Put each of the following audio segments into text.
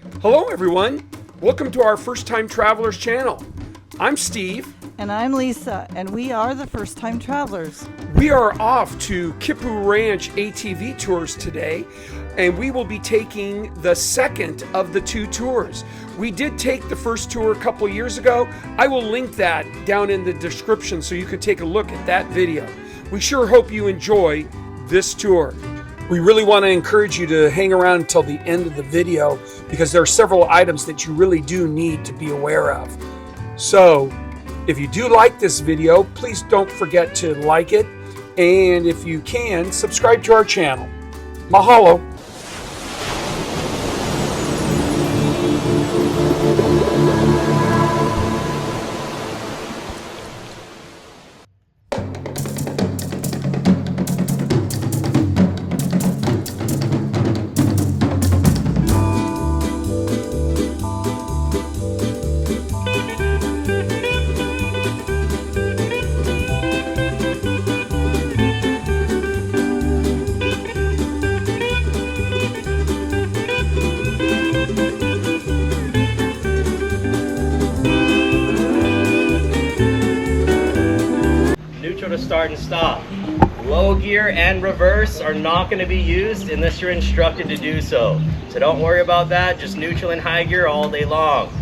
Hello everyone, welcome to our First Time Travelers channel. I'm Steve. And I'm Lisa, and we are the First Time Travelers. We are off to Kipu Ranch ATV tours today, and we will be taking the second of the two tours. We did take the first tour a couple years ago. I will link that down in the description so you can take a look at that video. We sure hope you enjoy this tour. We really want to encourage you to hang around until the end of the video because there are several items that you really do need to be aware of. So, if you do like this video, please don't forget to like it, and if you can, subscribe to our channel. Mahalo! To start and stop. Low gear and reverse are not going to be used unless you're instructed to do so. So don't worry about that, just neutral and high gear all day long.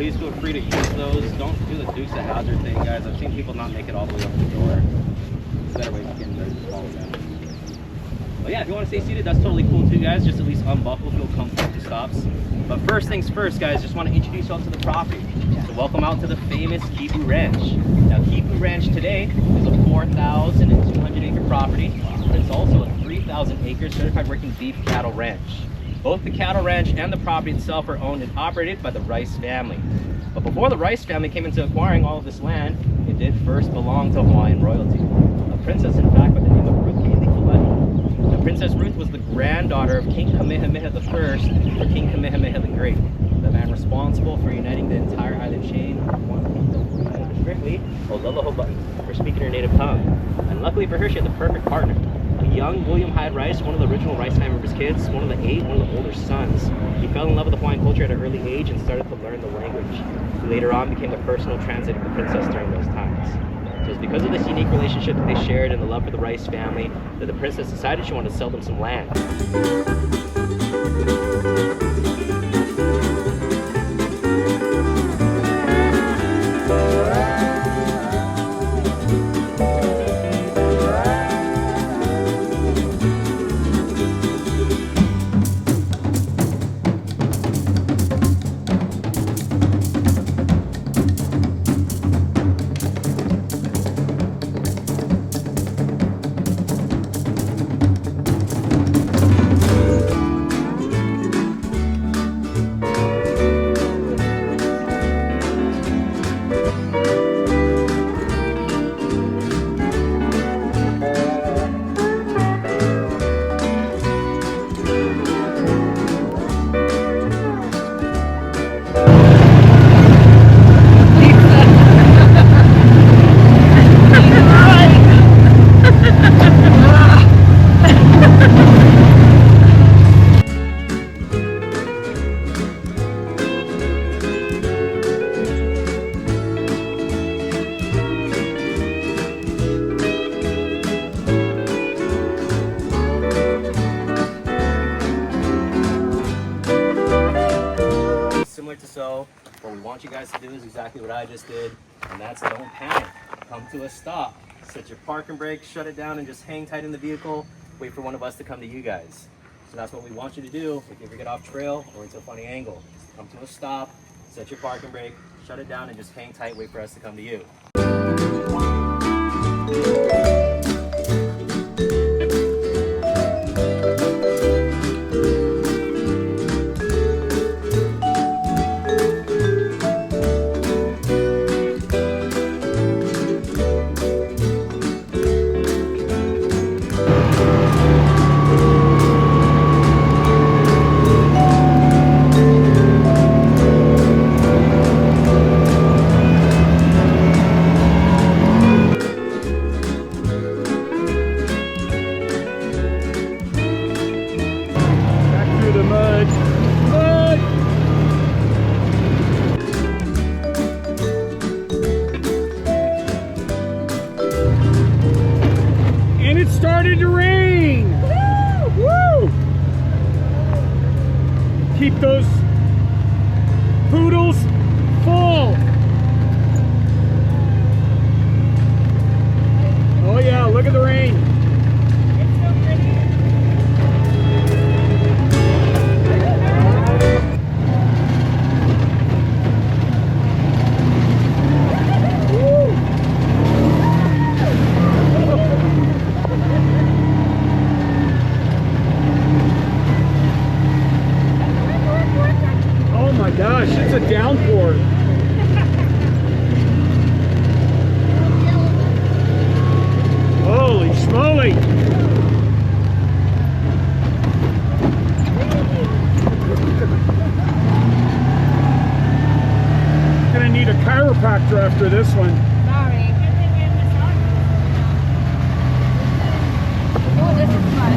Please feel free to use those. Don't do the Dukes of Hazzard thing, guys. I've seen people not make it all the way up the door. It's a better way to get in there, just follow them. But yeah, if you want to stay seated, that's totally cool too, guys. Just at least unbuckle, feel comfortable to stops. But first things first, guys, just want to introduce y'all to the property. So welcome out to the famous Kipu Ranch. Now, Kipu Ranch today is a 4,200 acre property, but it's also a 3,000 acre certified working beef cattle ranch. Both the cattle ranch and the property itself are owned and operated by the Rice family. But before the Rice family came into acquiring all of this land, it did first belong to Hawaiian royalty. A princess, in fact, by the name of Ruth Haley. Now, Princess Ruth was the granddaughter of King Kamehameha I or King Kamehameha the Great, the man responsible for uniting the entire island chain in one kingdom. Strictly, Olala Hobutton, for speaking her native tongue. And luckily for her, she had the perfect partner. A young William Hyde Rice, one of the original Rice family members' kids, one of the 8, one of the older sons. He fell in love with the Hawaiian culture at an early age and started to learn the language. He later on became the personal translator of the princess during those times. So it's because of this unique relationship that they shared and the love for the Rice family that the princess decided she wanted to sell them some land. similar to so. What we want you guys to do is exactly what I just did, and that's don't panic. Come to a stop. Set your parking brake, shut it down, and just hang tight in the vehicle. Wait for one of us to come to you guys. So that's what we want you to do if you ever get off trail or into a funny angle. Just come to a stop, set your parking brake, shut it down, and just hang tight, wait for us to come to you. Started to rain. Woo! Keep those poodles full. Oh yeah, look at the rain. It's so pretty. Oh my gosh, it's a downpour. Holy schmoly! Gonna need a chiropractor after this one. Sorry. Oh, this is fun.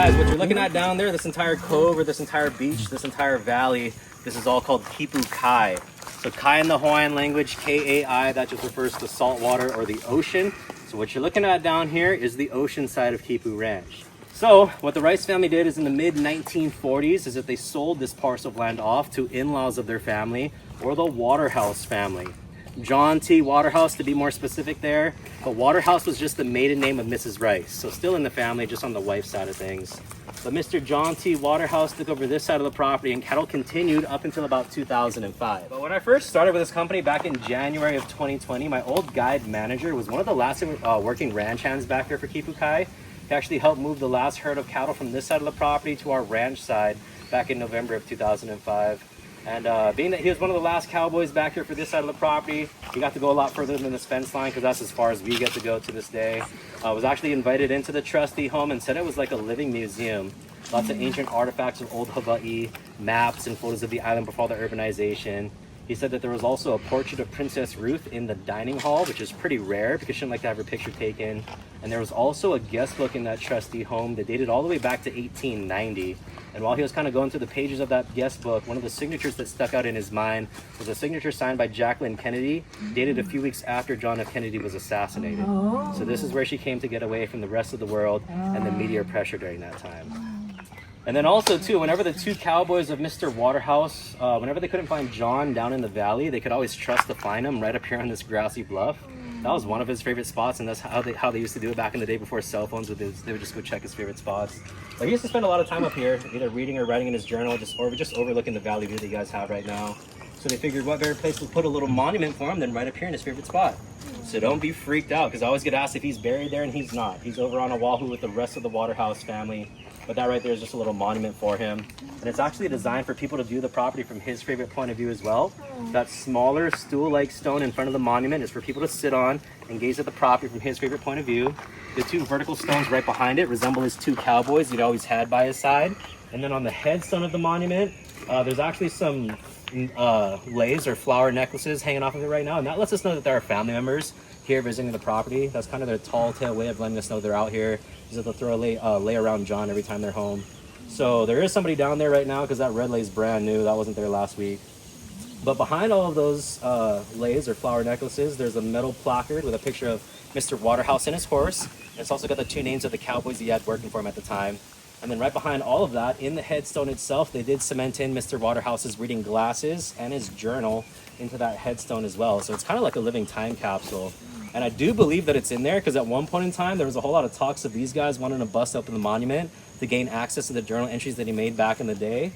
What you're looking at down there, this entire cove or this entire beach, this entire valley, this is all called Kipu Kai. So Kai in the Hawaiian language, K-A-I, that just refers to salt water or the ocean. So what you're looking at down here is the ocean side of Kipu Ranch. So what the Rice family did is in the mid-1940s is that they sold this parcel of land off to in-laws of their family or the Waterhouse family. John T. Waterhouse to be more specific there, but Waterhouse was just the maiden name of Mrs. Rice, so still in the family, just on the wife's side of things. But Mr. John T. Waterhouse took over this side of the property and cattle continued up until about 2005. But when I first started with this company back in January of 2020, my old guide manager was one of the last working ranch hands back here for Kipu Kai. He actually helped move the last herd of cattle from this side of the property to our ranch side back in November of 2005. And being that he was one of the last cowboys back here for this side of the property, he got to go a lot further than this fence line because that's as far as we get to go to this day. I was actually invited into the trustee home and said it was like a living museum. Lots of ancient artifacts of old Hawaii, maps and photos of the island before the urbanization. He said that there was also a portrait of Princess Ruth in the dining hall, which is pretty rare because she didn't like to have her picture taken. And there was also a guest book in that trustee home that dated all the way back to 1890. And while he was kind of going through the pages of that guest book, one of the signatures that stuck out in his mind was a signature signed by Jacqueline Kennedy, dated a few weeks after John F. Kennedy was assassinated. So this is where she came to get away from the rest of the world and the media pressure during that time. And then also too, whenever the two cowboys of Mr. Waterhouse, whenever they couldn't find John down in the valley, they could always trust to find him right up here on this grassy bluff. That was one of his favorite spots, and that's how they used to do it back in the day before cell phones. They would just go check his favorite spots. But he used to spend a lot of time up here, either reading or writing in his journal, or just overlooking the valley view that you guys have right now. So they figured what better place to put a little monument for him than right up here in his favorite spot. So don't be freaked out, because I always get asked if he's buried there, and he's not. He's over on Oahu with the rest of the Waterhouse family. But that right there is just a little monument for him. And it's actually designed for people to view the property from his favorite point of view as well. That smaller stool-like stone in front of the monument is for people to sit on and gaze at the property from his favorite point of view. The two vertical stones right behind it resemble his two cowboys he'd always had by his side. And then on the headstone of the monument, there's actually some leis or flower necklaces hanging off of it right now. And that lets us know that there are family members here visiting the property. That's kind of their tall tale way of letting us know they're out here, is that they'll throw a lei around John every time they're home. So there is somebody down there right now because that red lei is brand new. That wasn't there last week. But behind all of those leis or flower necklaces, there's a metal placard with a picture of Mr. Waterhouse and his horse. And it's also got the two names of the cowboys he had working for him at the time. And then right behind all of that, in the headstone itself, they did cement in Mr. Waterhouse's reading glasses and his journal into that headstone as well. So it's kind of like a living time capsule. And I do believe that it's in there because at one point in time, there was a whole lot of talks of these guys wanting to bust open the monument to gain access to the journal entries that he made back in the day.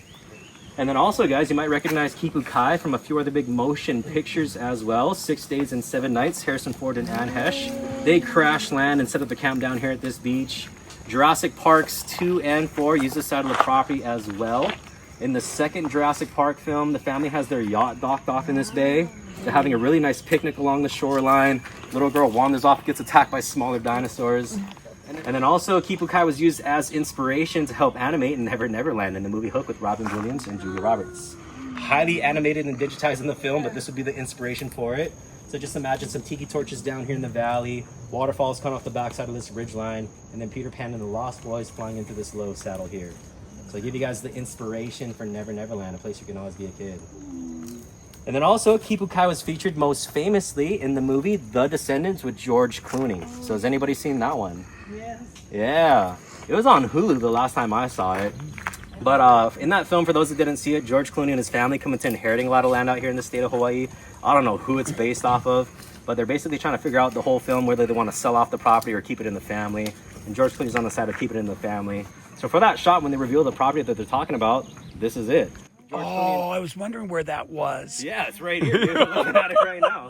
And then also, guys, you might recognize Kipu Kai from a few other big motion pictures as well. 6 Days and 7 Nights, Harrison Ford and Anne Hesh. They crash land and set up the camp down here at this beach. Jurassic Parks 2 and 4 use this side of the property as well. In the second Jurassic Park film, the family has their yacht docked off in this bay. They're having a really nice picnic along the shoreline. Little girl wanders off, gets attacked by smaller dinosaurs. And then also, Kipu Kai was used as inspiration to help animate in Never Never Land in the movie Hook with Robin Williams and Julia Roberts. Highly animated and digitized in the film, but this would be the inspiration for it. So just imagine some tiki torches down here in the valley, waterfalls coming off the backside of this ridgeline, and then Peter Pan and the Lost Boys flying into this low saddle here. So I give you guys the inspiration for Never Never Land, a place you can always be a kid. And then also, Kipu Kai was featured most famously in the movie The Descendants with George Clooney. So has anybody seen that one? Yes. Yeah. It was on Hulu the last time I saw it. But in that film, for those that didn't see it, George Clooney and his family come into inheriting a lot of land out here in the state of Hawaii. I don't know who it's based off of, but they're basically trying to figure out the whole film whether they want to sell off the property or keep it in the family. And George Clooney's on the side of keeping it in the family. So for that shot, when they reveal the property that they're talking about, this is it. Oh, I was wondering where that was. Yeah, it's right here, dude. We're looking at it right now.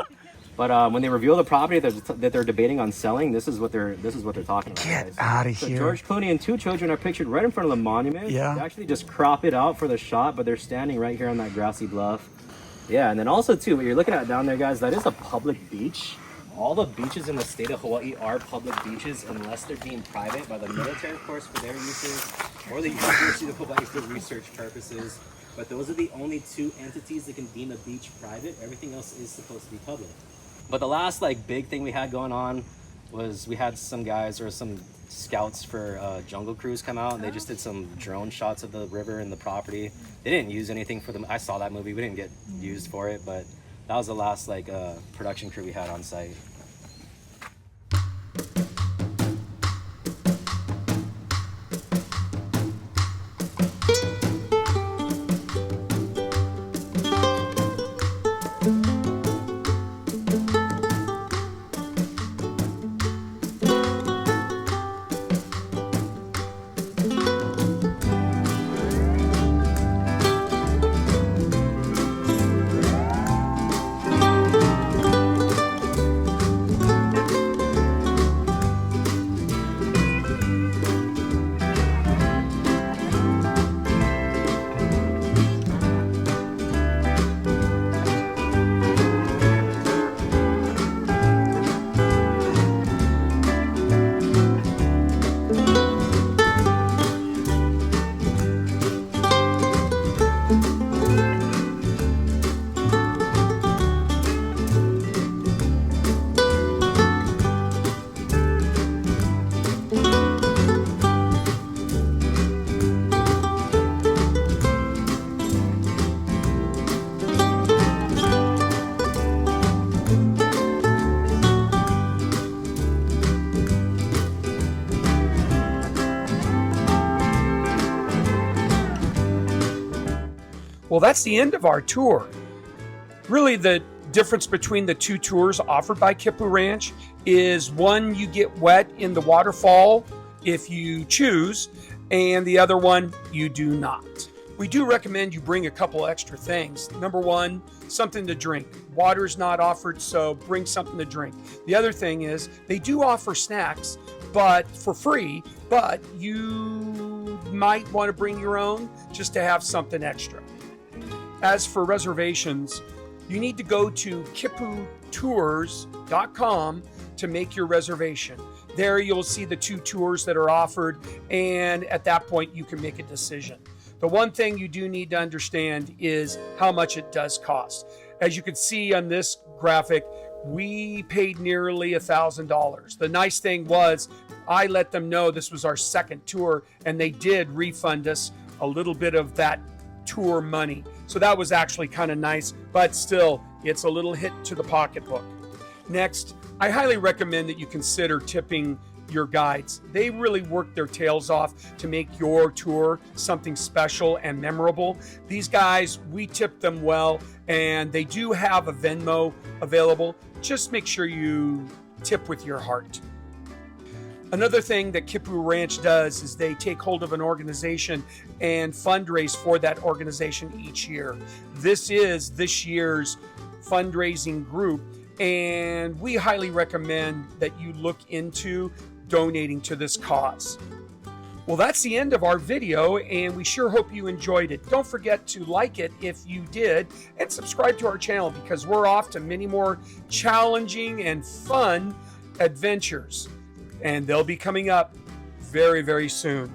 But when they reveal the property that they're debating on selling, this is what they're talking about. Get guys. out of So here. George Clooney and two children are pictured right in front of the monument. Yeah. They actually just crop it out for the shot, but they're standing right here on that grassy bluff. Yeah, and then also too, what you're looking at down there, guys, that is a public beach. All the beaches in the state of Hawaii are public beaches unless they're deemed private by the military, of course, for their uses, or the University of Hawaii for research purposes. But those are the only two entities that can deem a beach private. Everything else is supposed to be public. But the last big thing we had going on was we had some guys or some scouts for Jungle Cruise come out, and they just did some drone shots of the river and the property. They didn't use anything for them. I saw that movie. We didn't get used for it, but that was the last production crew we had on site. Well, that's the end of our tour. Really, the difference between the two tours offered by Kipu Ranch is one, you get wet in the waterfall if you choose, and the other one, you do not. We do recommend you bring a couple extra things. Number one, something to drink. Water's not offered, so bring something to drink. The other thing is they do offer snacks, but for free, but you might want to bring your own just to have something extra. As for reservations, you need to go to kiputours.com to make your reservation. There you'll see the two tours that are offered, and at that point you can make a decision. The one thing you do need to understand is how much it does cost. As you can see on this graphic, we paid nearly $1,000. The nice thing was I let them know this was our second tour, and they did refund us a little bit of that tour money. So that was actually kind of nice, but still, it's a little hit to the pocketbook. Next, I highly recommend that you consider tipping your guides. They really work their tails off to make your tour something special and memorable. These guys, we tip them well, and they do have a Venmo available. Just make sure you tip with your heart. Another thing that Kipu Ranch does is they take hold of an organization and fundraise for that organization each year. This is this year's fundraising group, and we highly recommend that you look into donating to this cause. Well, that's the end of our video, and we sure hope you enjoyed it. Don't forget to like it if you did, and subscribe to our channel because we're off to many more challenging and fun adventures. And they'll be coming up very, very soon.